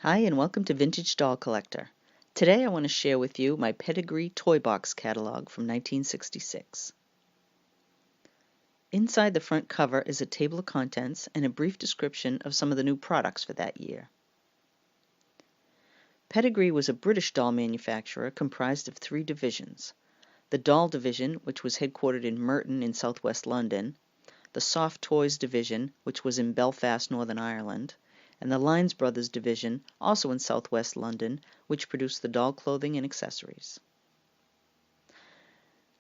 Hi and welcome to Vintage Doll Collector. Today I want to share with you my Pedigree Toy Box catalog from 1966. Inside the front cover is a table of contents and a brief description of some of the new products for that year. Pedigree was a British doll manufacturer comprised of three divisions. The Doll Division, which was headquartered in Merton in southwest London, the Soft Toys Division, which was in Belfast, Northern Ireland, and the Lines Brothers division, also in southwest London, which produced the doll clothing and accessories.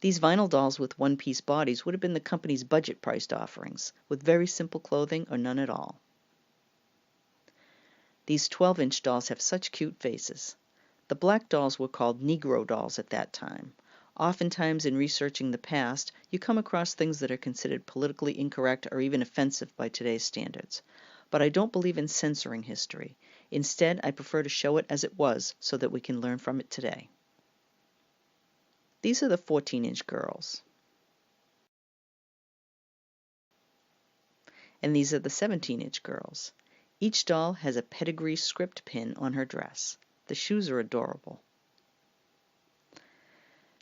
These vinyl dolls with one-piece bodies would have been the company's budget-priced offerings, with very simple clothing or none at all. These 12-inch dolls have such cute faces. The black dolls were called Negro Dolls at that time. Oftentimes in researching the past, you come across things that are considered politically incorrect or even offensive by today's standards. But I don't believe in censoring history. Instead, I prefer to show it as it was so that we can learn from it today. These are the 14-inch girls. And these are the 17-inch girls. Each doll has a Pedigree script pin on her dress. The shoes are adorable.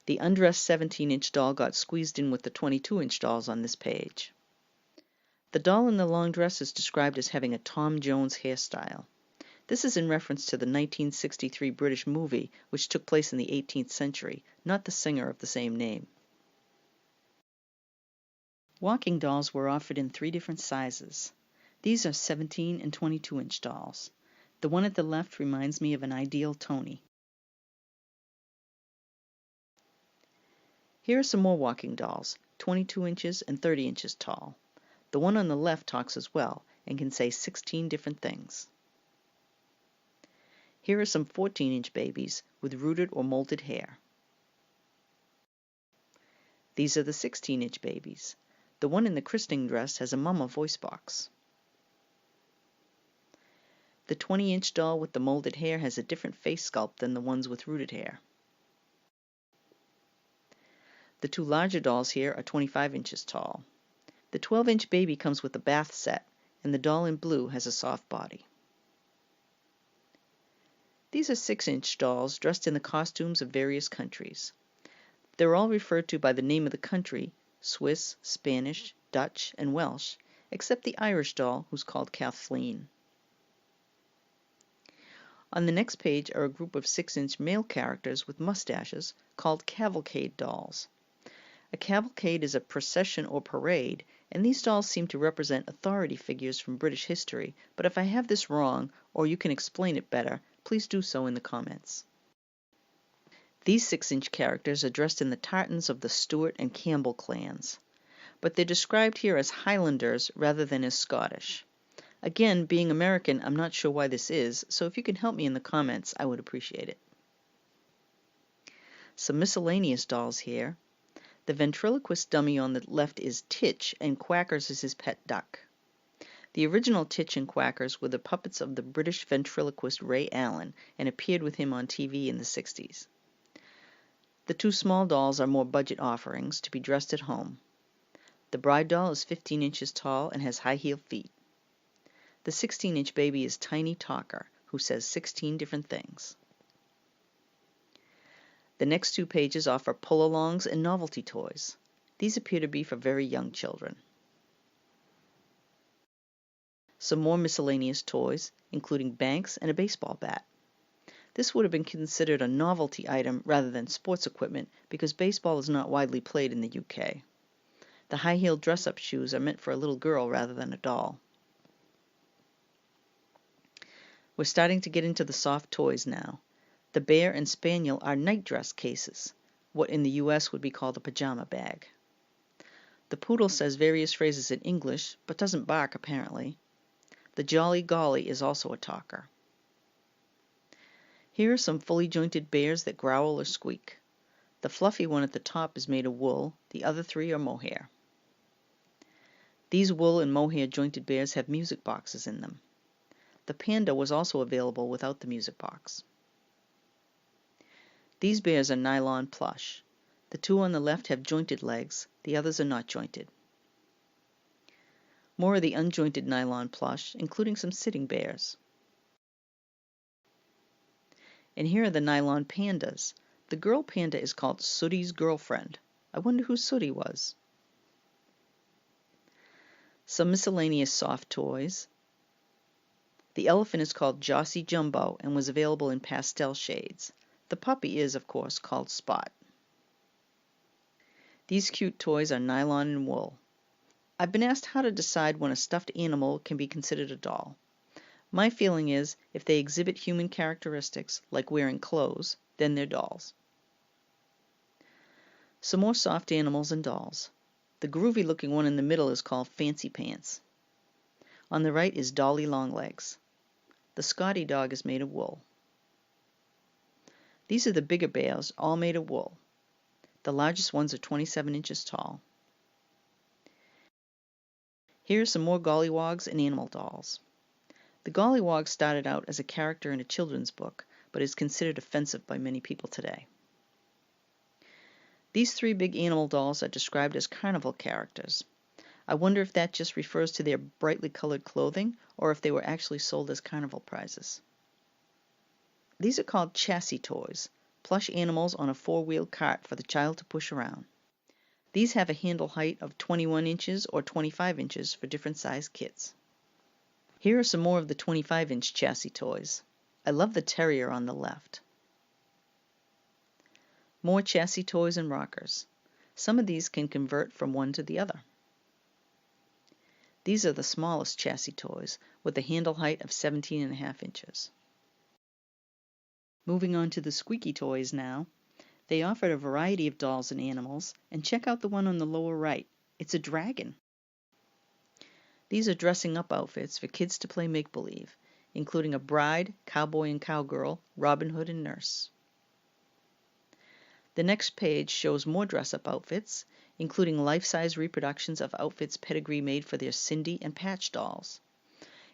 The undressed 17-inch doll got squeezed in with the 22-inch dolls on this page. The doll in the long dress is described as having a Tom Jones hairstyle. This is in reference to the 1963 British movie, which took place in the 18th century, not the singer of the same name. Walking dolls were offered in three different sizes. These are 17 and 22-inch dolls. The one at the left reminds me of an ideal Tony. Here are some more walking dolls, 22 inches and 30 inches tall. The one on the left talks as well and can say 16 different things. Here are some 14-inch babies with rooted or molded hair. These are the 16-inch babies. The one in the christening dress has a mama voice box. The 20-inch doll with the molded hair has a different face sculpt than the ones with rooted hair. The two larger dolls here are 25 inches tall. The 12-inch baby comes with a bath set, and the doll in blue has a soft body. These are 6-inch dolls dressed in the costumes of various countries. They're all referred to by the name of the country, Swiss, Spanish, Dutch, and Welsh, except the Irish doll, who's called Kathleen. On the next page are a group of 6-inch male characters with mustaches called Cavalcade Dolls. A cavalcade is a procession or parade, and these dolls seem to represent authority figures from British history, but if I have this wrong, or you can explain it better, please do so in the comments. These 6-inch characters are dressed in the tartans of the Stuart and Campbell clans, but they're described here as Highlanders rather than as Scottish. Again, being American, I'm not sure why this is, so if you can help me in the comments, I would appreciate it. Some miscellaneous dolls here. The ventriloquist dummy on the left is Titch, and Quackers is his pet duck. The original Titch and Quackers were the puppets of the British ventriloquist Ray Allen, and appeared with him on TV in the 60s. The two small dolls are more budget offerings to be dressed at home. The bride doll is 15 inches tall and has high-heeled feet. The 16-inch baby is Tiny Talker, who says 16 different things. The next two pages offer pull-alongs and novelty toys. These appear to be for very young children. Some more miscellaneous toys, including banks and a baseball bat. This would have been considered a novelty item rather than sports equipment because baseball is not widely played in the UK. The high-heeled dress-up shoes are meant for a little girl rather than a doll. We're starting to get into the soft toys now. The bear and spaniel are nightdress cases, what in the US would be called a pajama bag. The poodle says various phrases in English, but doesn't bark apparently. The jolly golly is also a talker. Here are some fully jointed bears that growl or squeak. The fluffy one at the top is made of wool, the other three are mohair. These wool and mohair jointed bears have music boxes in them. The panda was also available without the music box. These bears are nylon plush. The two on the left have jointed legs, the others are not jointed. More of the unjointed nylon plush, including some sitting bears. And here are the Nylon Pandas. The girl panda is called Sooty's girlfriend. I wonder who Sooty was. Some miscellaneous soft toys. The elephant is called Jossie Jumbo and was available in pastel shades. The puppy is, of course, called Spot. These cute toys are nylon and wool. I've been asked how to decide when a stuffed animal can be considered a doll. My feeling is, if they exhibit human characteristics, like wearing clothes, then they're dolls. Some more soft animals and dolls. The groovy-looking one in the middle is called Fancy Pants. On the right is Dolly Longlegs. The Scotty dog is made of wool. These are the bigger bears, all made of wool. The largest ones are 27 inches tall. Here are some more Golliwogs and animal dolls. The Gollywog started out as a character in a children's book, but is considered offensive by many people today. These three big animal dolls are described as carnival characters. I wonder if that just refers to their brightly colored clothing, or if they were actually sold as carnival prizes. These are called chassis toys, plush animals on a four-wheeled cart for the child to push around. These have a handle height of 21 inches or 25 inches for different size kits. Here are some more of the 25-inch chassis toys. I love the terrier on the left. More chassis toys and rockers. Some of these can convert from one to the other. These are the smallest chassis toys, with a handle height of 17.5 inches. Moving on to the Squeaky Toys now. They offered a variety of dolls and animals, and check out the one on the lower right. It's a dragon. These are dressing up outfits for kids to play make-believe, including a bride, cowboy and cowgirl, Robin Hood and nurse. The next page shows more dress-up outfits, including life-size reproductions of outfits Pedigree made for their Cindy and Patch dolls.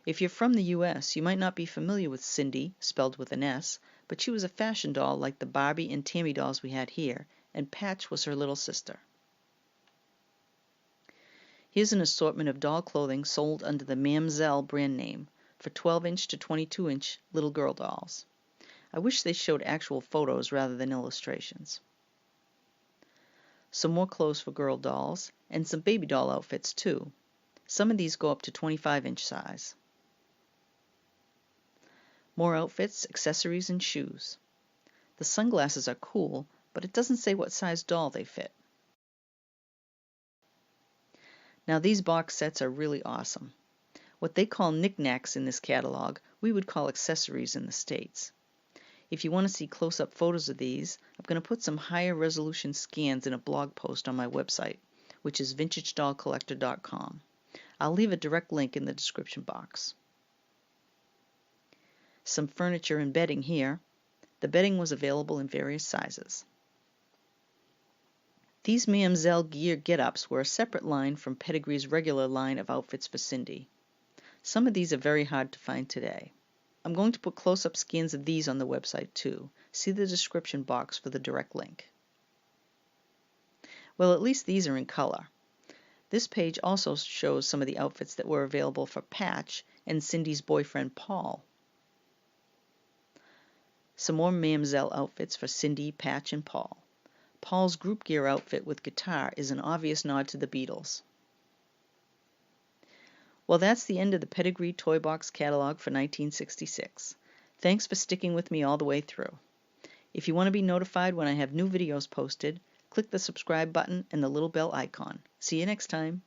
If you're from the US, you might not be familiar with Cindy, spelled with an S, but she was a fashion doll like the Barbie and Tammy dolls we had here, and Patch was her little sister. Here's an assortment of doll clothing sold under the Mam'selle brand name for 12-inch to 22-inch little girl dolls. I wish they showed actual photos rather than illustrations. Some more clothes for girl dolls, and some baby doll outfits too. Some of these go up to 25-inch size. More outfits, accessories, and shoes. The sunglasses are cool, but it doesn't say what size doll they fit. Now these box sets are really awesome. What they call nic-nacs in this catalog, we would call accessories in the States. If you want to see close-up photos of these, I'm going to put some higher resolution scans in a blog post on my website, which is vintagedollcollector.com. I'll leave a direct link in the description box. Some furniture and bedding here. The bedding was available in various sizes. These Mam'selle gear get-ups were a separate line from Pedigree's regular line of outfits for Cindy. Some of these are very hard to find today. I'm going to put close-up scans of these on the website too. See the description box for the direct link. Well, at least these are in color. This page also shows some of the outfits that were available for Patch and Cindy's boyfriend Paul. Some more Mam'selle outfits for Cindy, Patch, and Paul. Paul's group gear outfit with guitar is an obvious nod to the Beatles. Well, that's the end of the Pedigree Toy Box catalog for 1966. Thanks for sticking with me all the way through. If you want to be notified when I have new videos posted, click the subscribe button and the little bell icon. See you next time.